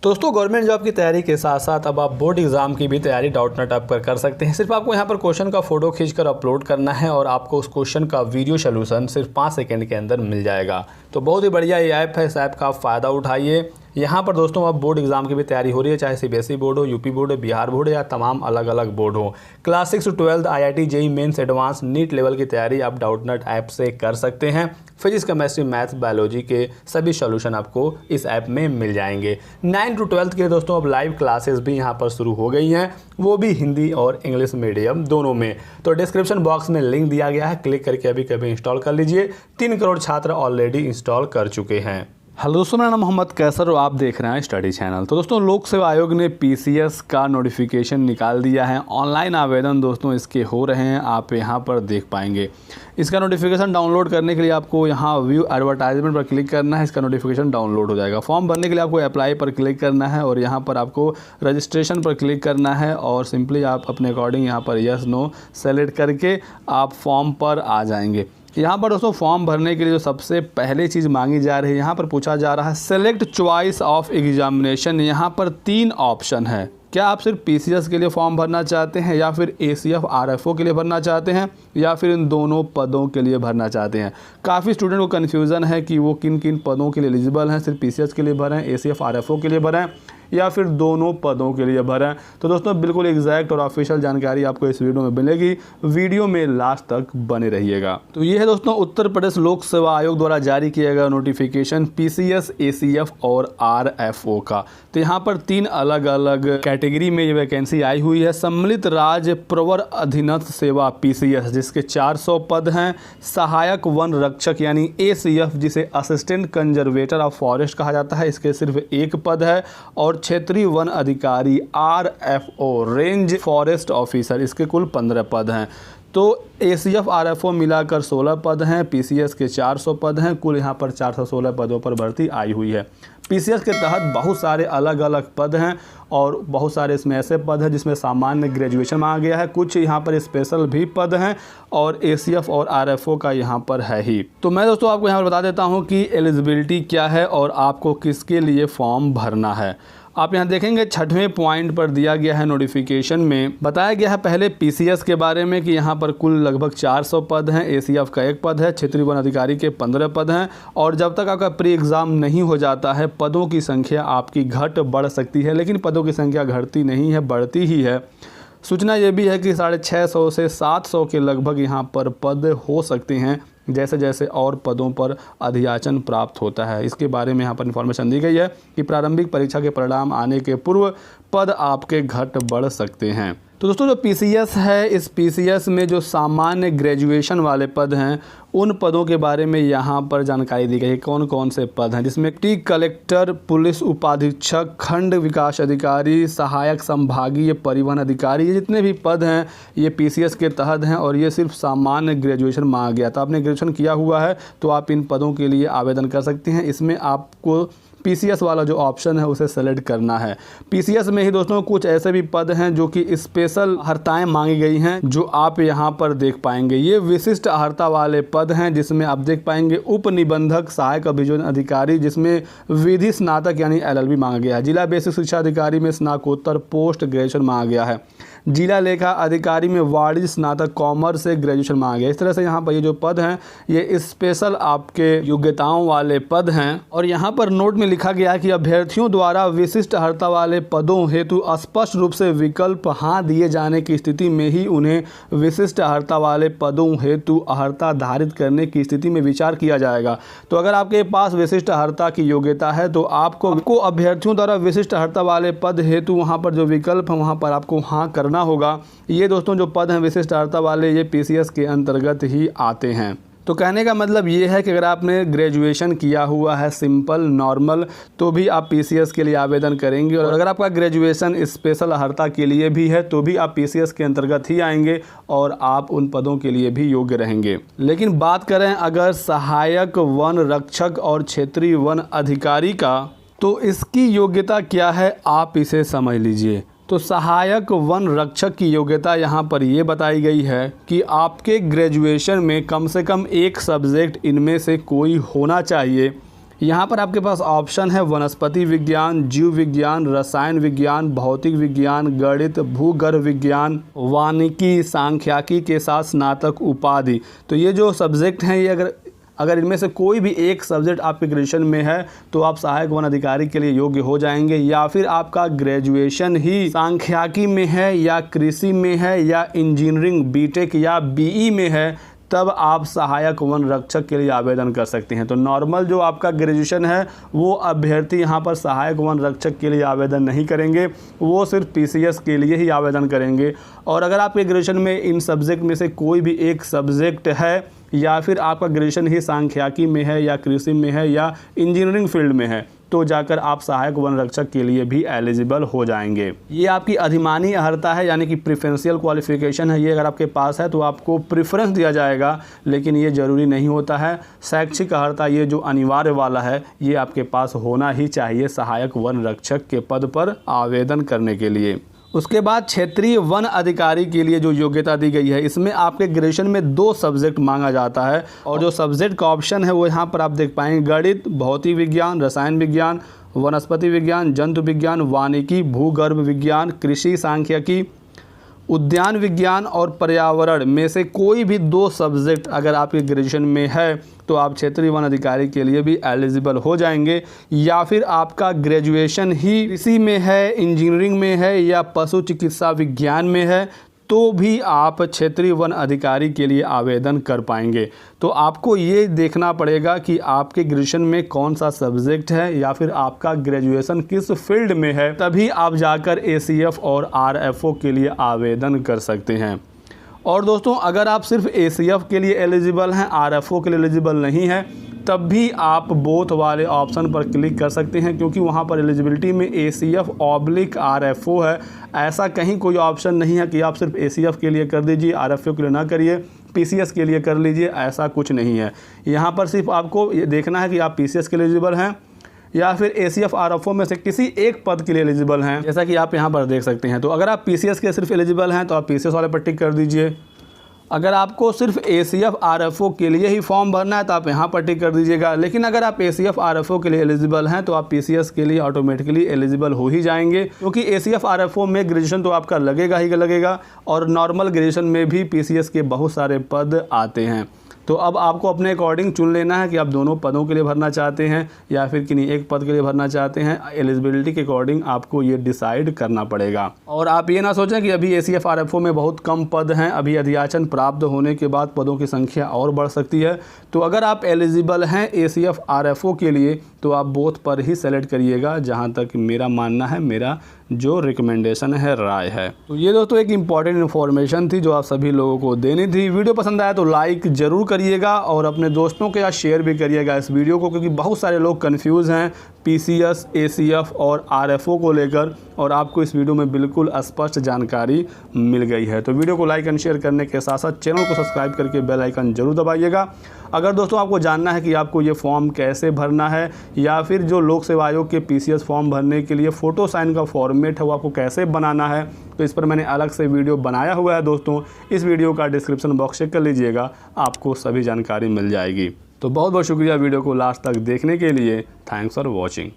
दोस्तों government job की तैयारी के साथ साथ अब आप बोर्ड एग्जाम की भी तैयारी डाउटनेट ऐप पर कर सकते हैं। सिर्फ आपको यहाँ पर क्वेश्चन का फोटो खींचकर अपलोड करना है और आपको उस क्वेश्चन का वीडियो सोल्यूशन सिर्फ 5 सेकंड के अंदर मिल जाएगा। तो बहुत ही बढ़िया ये ऐप है, इस ऐप का आप फ़ायदा उठाइए। यहाँ पर दोस्तों अब बोर्ड एग्जाम की भी तैयारी हो रही है, चाहे सीबीएसई बोर्ड हो, यूपी बोर्ड हो, बिहार बोर्ड या तमाम अलग अलग बोर्ड हो। क्लास 6 से 12 IIT JEE mains advance NEET level की तैयारी आप डाउटनेट ऐप से कर सकते हैं। फिजिक्स केमिस्ट्री मैथ्स बायोलॉजी के सभी सॉल्यूशन आपको इस ऐप में मिल जाएंगे। 9 से 12 के दोस्तों अब लाइव क्लासेस भी यहाँ पर शुरू हो गई हैं, वो भी हिंदी और इंग्लिश मीडियम दोनों में। तो डिस्क्रिप्शन बॉक्स में लिंक दिया गया है, क्लिक करके अभी कभी इंस्टॉल कर लीजिए। 3 करोड़ छात्र ऑलरेडी इंस्टॉल कर चुके हैं। हेलो दोस्तों, मेरा नाम मोहम्मद कैसर और आप देख रहे हैं स्टडी चैनल। तो दोस्तों लोक सेवा आयोग ने PCS का नोटिफिकेशन निकाल दिया है। ऑनलाइन आवेदन दोस्तों इसके हो रहे हैं, आप यहां पर देख पाएंगे। इसका नोटिफिकेशन डाउनलोड करने के लिए आपको यहां व्यू एडवर्टाइजमेंट पर क्लिक करना है, इसका नोटिफिकेशन डाउनलोड हो जाएगा। फॉर्म भरने के लिए आपको अप्लाई पर क्लिक करना है और यहाँ पर आपको रजिस्ट्रेशन पर क्लिक करना है और सिंपली आप अपने अकॉर्डिंग यहाँ पर यस नो सेलेक्ट करके आप फॉर्म पर आ जाएंगे। यहाँ पर दोस्तों फॉर्म भरने के लिए जो सबसे पहले चीज़ मांगी जा रही है, यहाँ पर पूछा जा रहा है सेलेक्ट चॉइस ऑफ एग्जामिनेशन। यहाँ पर 3 ऑप्शन है। क्या आप सिर्फ PCS के लिए फॉर्म भरना चाहते हैं या फिर ACF RFO के लिए भरना चाहते हैं या फिर इन दोनों पदों के लिए भरना चाहते हैं। काफ़ी स्टूडेंट को कन्फ्यूज़न है कि वो किन किन पदों के लिए एलिजिबल हैं, सिर्फ PCS के लिए भरें, ACF RFO के लिए भरें या फिर दोनों पदों के लिए भरें। तो दोस्तों बिल्कुल एग्जैक्ट और ऑफिशियल जानकारी आपको इस वीडियो में मिलेगी, वीडियो में लास्ट तक बने रहिएगा। तो ये है दोस्तों उत्तर प्रदेश लोक सेवा आयोग द्वारा जारी किया गया नोटिफिकेशन PCS, ACF और RFO का। तो यहाँ पर 3 अलग अलग कैटेगरी में ये वैकेंसी आई हुई है। सम्मिलित राज्य प्रवर अधीनस्थ सेवा PCS जिसके 400 पद हैं। सहायक वन रक्षक यानी ACF जिसे असिस्टेंट कंजर्वेटर ऑफ फॉरेस्ट कहा जाता है, इसके सिर्फ 1 पद है। और क्षेत्रीय वन अधिकारी RFO रेंज फॉरेस्ट ऑफिसर, इसके कुल 15 पद हैं। तो ACF RFO मिलाकर 16 पद हैं, PCS के 400 पद हैं, कुल यहाँ पर 416 पदों पर भर्ती आई हुई है। PCS के तहत बहुत सारे अलग अलग पद हैं और बहुत सारे इसमें ऐसे पद हैं जिसमें सामान्य ग्रेजुएशन मांगा गया है, कुछ यहाँ पर स्पेशल भी पद हैं और ACF और RFO का यहाँ पर है ही। तो मैं दोस्तों आपको यहाँ पर बता देता हूँ कि एलिजिबिलिटी क्या है और आपको किसके लिए फॉर्म भरना है। आप यहाँ देखेंगे 6वें पॉइंट पर दिया गया है नोटिफिकेशन में बताया गया है पहले PCS के बारे में कि यहाँ पर कुल लगभग 400 पद हैं, ACF का 1 पद है, क्षेत्रीय वन अधिकारी के 15 पद हैं और जब तक आपका प्री एग्ज़ाम नहीं हो जाता है पदों की संख्या आपकी घट बढ़ सकती है, लेकिन पदों की संख्या घटती नहीं है, बढ़ती ही है। सूचना ये भी है कि 650 से 700 के लगभग यहाँ पर पद हो सकते हैं जैसे जैसे और पदों पर अधियाचन प्राप्त होता है। इसके बारे में यहाँ पर इन्फॉर्मेशन दी गई है कि प्रारंभिक परीक्षा के परिणाम आने के पूर्व पद आपके घट बढ़ सकते हैं। तो दोस्तों जो PCS है, इस PCS में जो सामान्य ग्रेजुएशन वाले पद हैं उन पदों के बारे में यहाँ पर जानकारी दी गई है। कौन कौन से पद हैं, जिसमें डिप्टी कलेक्टर, पुलिस उपाधीक्षक, खंड विकास अधिकारी, सहायक संभागीय परिवहन अधिकारी, ये जितने भी पद हैं ये PCS के तहत हैं और ये सिर्फ सामान्य ग्रेजुएशन मांगा गया था। आपने ग्रेजुएशन किया हुआ है तो आप इन पदों के लिए आवेदन कर सकते हैं। इसमें आपको PCS वाला जो ऑप्शन है उसे सेलेक्ट करना है। PCS में ही दोस्तों कुछ ऐसे भी पद हैं जो कि स्पेशल अर्हताएं मांगी गई हैं जो आप यहां पर देख पाएंगे। ये विशिष्ट अर्हता वाले पद हैं जिसमें आप देख पाएंगे उप निबंधक सहायक अभियोजन अधिकारी जिसमें विधि स्नातक यानी LLB मांगा गया है। जिला बेसिक शिक्षा अधिकारी में स्नातकोत्तर पोस्ट ग्रेजुएशन मांगा गया है। जिला लेखा अधिकारी में वाणिज्य स्नातक कॉमर्स से ग्रेजुएशन मांगा गया। इस तरह से यहाँ पर ये जो पद हैं ये स्पेशल आपके योग्यताओं वाले पद हैं। और यहाँ पर नोट में लिखा गया है कि अभ्यर्थियों द्वारा विशिष्ट अर्हता वाले पदों हेतु स्पष्ट रूप से विकल्प हाँ दिए जाने की स्थिति में ही उन्हें विशिष्ट अर्हता वाले पदों हेतु अर्हता धारित करने की स्थिति में विचार किया जाएगा। तो अगर आपके पास विशिष्ट अर्हता की योग्यता है तो आपको अभ्यर्थियों द्वारा विशिष्ट अर्हता वाले पद हेतु वहाँ पर जो विकल्प है वहाँ पर आपको हाँ करना होगा। ये दोस्तों जो पद हैं विशिष्ट अर्हता वाले ये PCS के अंतर्गत ही आते हैं। तो कहने का मतलब ये है कि अगर आपने ग्रेजुएशन किया हुआ है सिंपल नॉर्मल तो भी आप PCS के लिए आवेदन करेंगे और अगर आपका ग्रेजुएशन स्पेशल अर्हता के लिए भी है तो भी आप PCS के अंतर्गत ही आएंगे और आप उन पदों के लिए भी योग्य रहेंगे। लेकिन बात करें अगर सहायक वन रक्षक और क्षेत्रीय वन अधिकारी का, तो इसकी योग्यता क्या है आप इसे समझ लीजिए। तो सहायक वन रक्षक की योग्यता यहाँ पर ये बताई गई है कि आपके ग्रेजुएशन में कम से कम 1 सब्जेक्ट इनमें से कोई होना चाहिए। यहाँ पर आपके पास ऑप्शन है वनस्पति विज्ञान, जीव विज्ञान, रसायन विज्ञान, भौतिक विज्ञान, गणित, भूगर्भ विज्ञान, वानिकी, सांख्यिकी के साथ स्नातक उपाधि। तो ये जो सब्जेक्ट हैं ये अगर इनमें से कोई भी एक सब्जेक्ट आपके ग्रेजुएशन में है तो आप सहायक वन अधिकारी के लिए योग्य हो जाएंगे, या फिर आपका ग्रेजुएशन ही सांख्यिकी में है या कृषि में है या इंजीनियरिंग बीटेक या बीई में है, तब आप सहायक वन रक्षक के लिए आवेदन कर सकते हैं। तो नॉर्मल जो आपका ग्रेजुएशन है वो अभ्यर्थी यहाँ पर सहायक वन रक्षक के लिए आवेदन नहीं करेंगे, वो सिर्फ पीसीएस के लिए ही आवेदन करेंगे। और अगर आपके ग्रेजुएशन में इन सब्जेक्ट में से कोई भी एक सब्जेक्ट है या फिर आपका ग्रेजुएशन ही सांख्यिकी में है या कृषि में है या इंजीनियरिंग फील्ड में है, तो जाकर आप सहायक वन रक्षक के लिए भी एलिजिबल हो जाएंगे। ये आपकी अधिमानी अर्हता है, यानी कि प्रेफरेंशियल क्वालिफिकेशन है। ये अगर आपके पास है तो आपको प्रेफरेंस दिया जाएगा, लेकिन ये ज़रूरी नहीं होता है। शैक्षिक अर्हता ये जो अनिवार्य वाला है ये आपके पास होना ही चाहिए सहायक वन रक्षक के पद पर आवेदन करने के लिए। उसके बाद क्षेत्रीय वन अधिकारी के लिए जो योग्यता दी गई है, इसमें आपके ग्रेजुएशन में 2 सब्जेक्ट मांगा जाता है, और जो सब्जेक्ट का ऑप्शन है वो यहाँ पर आप देख पाएंगे गणित, भौतिक विज्ञान, रसायन विज्ञान, वनस्पति विज्ञान, जंतु विज्ञान, वानिकी, भूगर्भ विज्ञान, कृषि सांख्यिकी, उद्यान विज्ञान और पर्यावरण में से कोई भी 2 सब्जेक्ट अगर आपके ग्रेजुएशन में है तो आप क्षेत्रीय वन अधिकारी के लिए भी एलिजिबल हो जाएंगे। या फिर आपका ग्रेजुएशन ही इसी में है, इंजीनियरिंग में है या पशु चिकित्सा विज्ञान में है, तो भी आप क्षेत्रीय वन अधिकारी के लिए आवेदन कर पाएंगे। तो आपको ये देखना पड़ेगा कि आपके ग्रेजुएशन में कौन सा सब्जेक्ट है या फिर आपका ग्रेजुएशन किस फील्ड में है, तभी आप जाकर एसीएफ और आरएफओ के लिए आवेदन कर सकते हैं। और दोस्तों अगर आप सिर्फ एसीएफ के लिए एलिजिबल हैं, आरएफओ के लिए एलिजिबल नहीं है, तब भी आप बोथ वाले ऑप्शन पर क्लिक कर सकते हैं, क्योंकि वहाँ पर एलिजिबिलिटी में ACF/RFO है। ऐसा कहीं कोई ऑप्शन नहीं है कि आप सिर्फ ACF के लिए कर दीजिए, RFO के लिए ना करिए, PCS के लिए कर लीजिए, ऐसा कुछ नहीं है। यहाँ पर सिर्फ आपको ये देखना है कि आप PCS के लिए एलिजिबल हैं या फिर ACF/RFO में से किसी एक पद के लिए एलिजिबल हैं, जैसा कि आप यहाँ पर देख सकते हैं। तो अगर आप PCS के सिर्फ एलिजिबल हैं तो आप PCS वाले पर टिक कर दीजिए। अगर आपको सिर्फ ACF/RFO के लिए ही फॉर्म भरना है तो आप यहाँ पर टिक कर दीजिएगा। लेकिन अगर आप ACF/RFO के लिए एलिजिबल हैं तो आप PCS के लिए ऑटोमेटिकली एलिजिबल हो ही जाएंगे, क्योंकि ACF/RFO में ग्रेजुएशन तो आपका लगेगा ही लगेगा, और नॉर्मल ग्रेजुएशन में भी PCS के बहुत सारे पद आते हैं। तो अब आपको अपने अकॉर्डिंग चुन लेना है कि आप दोनों पदों के लिए भरना चाहते हैं या फिर किन्हीं एक पद के लिए भरना चाहते हैं। एलिजिबिलिटी के अकॉर्डिंग आपको ये डिसाइड करना पड़ेगा। और आप ये ना सोचें कि अभी ACF/RFO में बहुत कम पद हैं, अभी अधियाचन प्राप्त होने के बाद पदों की संख्या और बढ़ सकती है। तो अगर आप एलिजिबल हैं ACF/RFO के लिए तो आप बोथ पर ही सेलेक्ट करिएगा, जहाँ तक मेरा मानना है, मेरा जो रिकमेंडेशन है, राय है। तो ये दोस्तों एक इम्पॉर्टेंट इन्फॉर्मेशन थी जो आप सभी लोगों को देनी थी। वीडियो पसंद आया तो लाइक ज़रूर करिएगा और अपने दोस्तों के साथ शेयर भी करिएगा इस वीडियो को, क्योंकि बहुत सारे लोग कंफ्यूज हैं PCS, ACF और RFO को लेकर, और आपको इस वीडियो में बिल्कुल स्पष्ट जानकारी मिल गई है। तो वीडियो को लाइक एंड शेयर करने के साथ साथ चैनल को सब्सक्राइब करके बेल आइकन जरूर दबाइएगा। अगर दोस्तों आपको जानना है कि आपको ये फॉर्म कैसे भरना है, या फिर जो लोक सेवा आयोग के PCS फॉर्म भरने के लिए फ़ोटो साइन का फॉर्मेट है वो आपको कैसे बनाना है, तो इस पर मैंने अलग से वीडियो बनाया हुआ है दोस्तों। इस वीडियो का डिस्क्रिप्शन बॉक्स चेक कर लीजिएगा, आपको सभी जानकारी मिल जाएगी। तो बहुत बहुत शुक्रिया वीडियो को लास्ट तक देखने के लिए। Thanks for watching.